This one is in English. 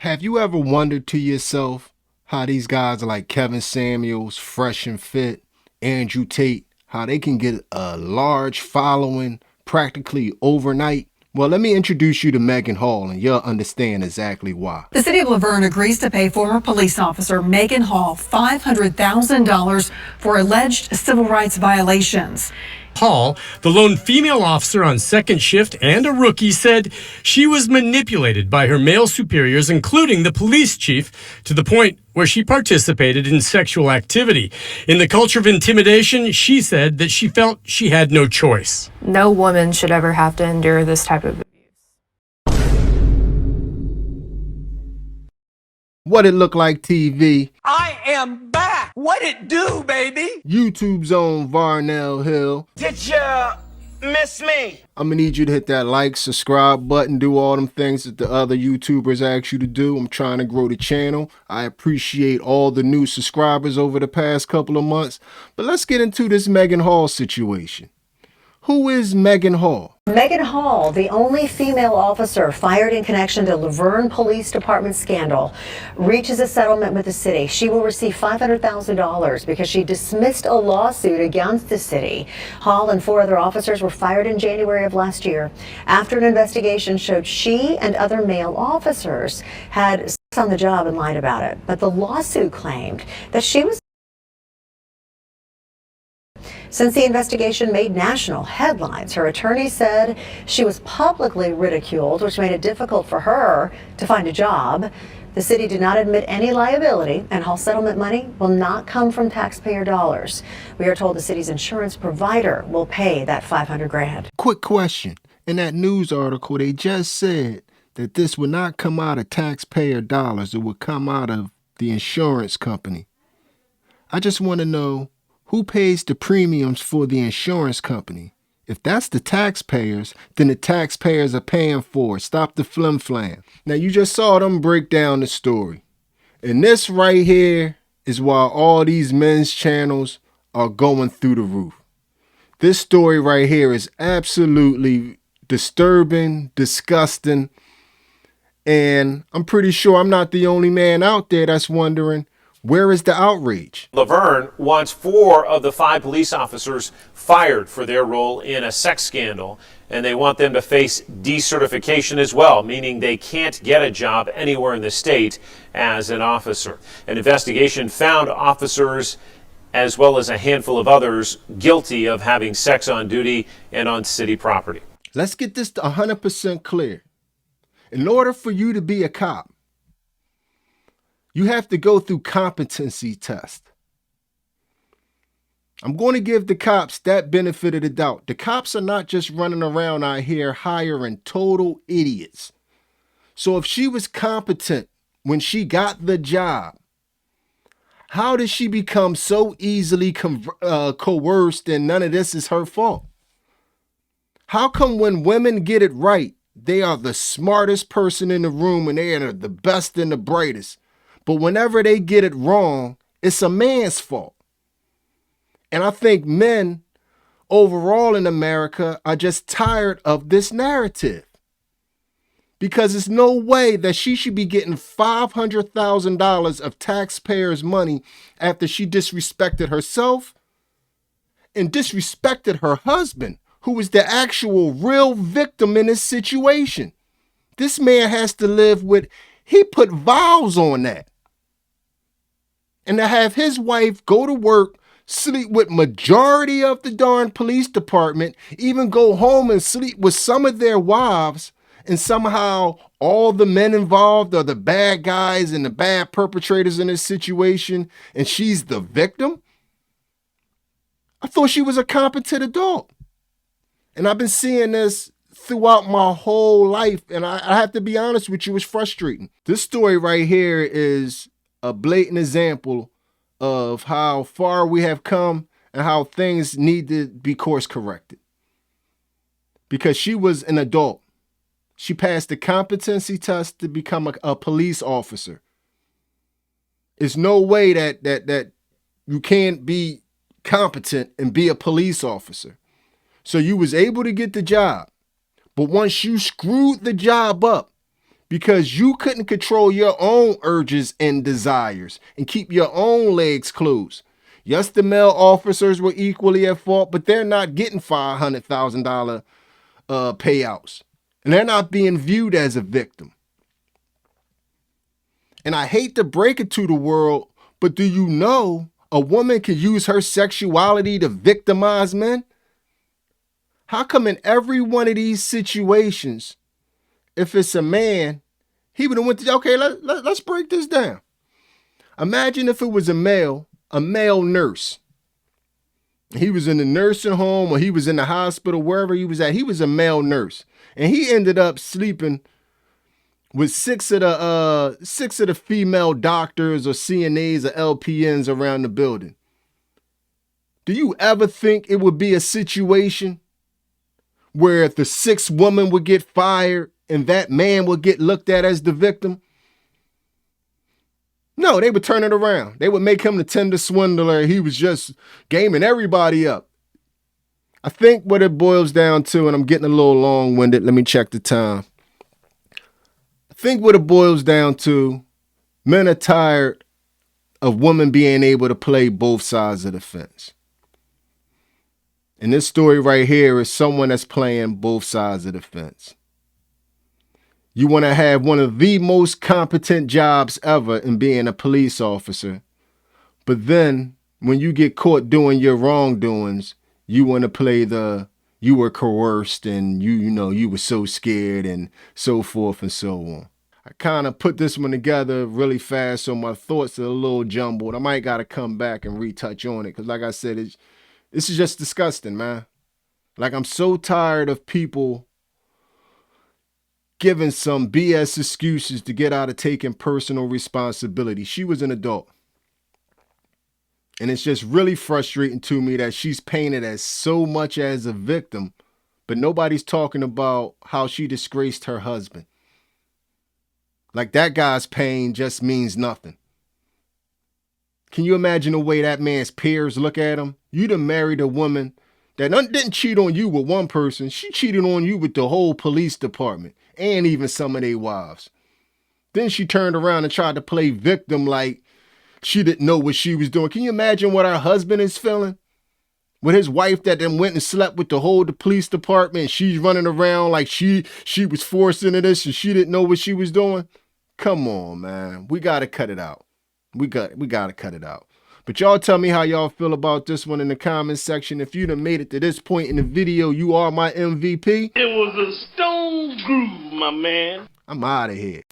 Have you ever wondered to yourself how these guys like Kevin Samuels, Fresh and Fit, Andrew Tate, how they can get a large following practically overnight? Well, let me introduce you to Megan Hall and you'll understand exactly why. The city of Laverne agrees to pay former police officer Megan Hall $500,000 for alleged civil rights violations. Hall, the lone female officer on second shift and a rookie, said she was manipulated by her male superiors, including the police chief, to the point where she participated in sexual activity. In the culture of intimidation, she said that she felt she had no choice. No woman should ever have to endure this type of abuse. What it look like TV? I am back. What it do, baby? YouTube's own Varnell Hill. Did ya miss me? I'm gonna need you to hit that like, subscribe button, do all them things that the other YouTubers ask you to do. I'm trying to grow the channel. I appreciate all the new subscribers over the past couple of months. But let's get into this Megan Hall situation. Who is Megan Hall? Megan Hall, the only female officer fired in connection to Laverne Police Department scandal, reaches a settlement with the city. She will receive $500,000 because she dismissed a lawsuit against the city. Hall and 4 other officers were fired in January of last year after an investigation showed she and other male officers had sex on the job and lied about it. But the lawsuit claimed that she was. Since the investigation made national headlines, her attorney said she was publicly ridiculed, which made it difficult for her to find a job. The city did not admit any liability, and Hall settlement money will not come from taxpayer dollars. We are told the city's insurance provider will pay that $500,000. Quick question. In that news article, they just said that this would not come out of taxpayer dollars. It would come out of the insurance company. I just want to know, who pays the premiums for the insurance company? If that's the taxpayers, then the taxpayers are paying for it. Stop the flim-flam. Now, you just saw them break down the story. And this right here is why all these men's channels are going through the roof. This story right here is absolutely disturbing, disgusting, and I'm pretty sure I'm not the only man out there that's wondering, where is the outrage? Laverne wants 4 of the 5 police officers fired for their role in a sex scandal, and they want them to face decertification as well, meaning they can't get a job anywhere in the state as an officer. An investigation found officers, as well as a handful of others, guilty of having sex on duty and on city property. Let's get this 100% clear. In order for you to be a cop, you have to go through competency test. I'm going to give the cops that benefit of the doubt. The cops are not just running around out here hiring total idiots. So if she was competent when she got the job, how did she become so easily coerced and none of this is her fault? How come when women get it right, they are the smartest person in the room and they are the best and the brightest? But whenever they get it wrong, it's a man's fault. And I think men overall in America are just tired of this narrative. Because there's no way that she should be getting $500,000 of taxpayers' money after she disrespected herself and disrespected her husband, who was the actual real victim in this situation. This man has to live with, he put vows on that. And to have his wife go to work, sleep with majority of the darn police department, even go home and sleep with some of their wives, and somehow all the men involved are the bad guys and the bad perpetrators in this situation, and she's the victim? I thought she was a competent adult. And I've been seeing this throughout my whole life, and I have to be honest with you, it's frustrating. This story right here is a blatant example of how far we have come and how things need to be course corrected. Because she was an adult. She passed the competency test to become a police officer. There's no way that you can't be competent and be a police officer. So you was able to get the job. But once you screwed the job up, because you couldn't control your own urges and desires and keep your own legs closed. Yes, the male officers were equally at fault, but they're not getting $500,000 payouts. And they're not being viewed as a victim. And I hate to break it to the world, but do you know a woman can use her sexuality to victimize men? How come in every one of these situations, if it's a man, he would have went to, okay, let's break this down. Imagine if it was a male nurse. He was in the nursing home or he was in the hospital, wherever he was at. He was a male nurse. And he ended up sleeping with six of the female doctors or CNAs or LPNs around the building. Do you ever think it would be a situation where the sixth woman would get fired and that man would get looked at as the victim? No, they would turn it around. They would make him the tender swindler. He was just gaming everybody up. I think what it boils down to, and I'm getting a little long-winded, let me check the time. I think what it boils down to, men are tired of women being able to play both sides of the fence. And this story right here is someone that's playing both sides of the fence. You want to have one of the most competent jobs ever in being a police officer. But then when you get caught doing your wrongdoings, you want to play you were coerced and you were so scared and so forth and so on. I kind of put this one together really fast, so my thoughts are a little jumbled. I might got to come back and retouch on it because like I said, this is just disgusting, man. Like, I'm so tired of people giving some BS excuses to get out of taking personal responsibility. She was an adult. And it's just really frustrating to me that she's painted as so much as a victim, but nobody's talking about how she disgraced her husband. Like, that guy's pain just means nothing. Can you imagine the way that man's peers look at him? You done married a woman that didn't cheat on you with one person. She cheated on you with the whole police department and even some of their wives. Then she turned around and tried to play victim like she didn't know what she was doing. Can you imagine what her husband is feeling? With his wife that then went and slept with the whole police department. And she's running around like she was forced into this and she didn't know what she was doing. Come on, man. We got to cut it out. We got to cut it out. But y'all tell me how y'all feel about this one in the comments section. If you done made it to this point in the video, you are my MVP. It was a stone groove, my man. I'm out of here.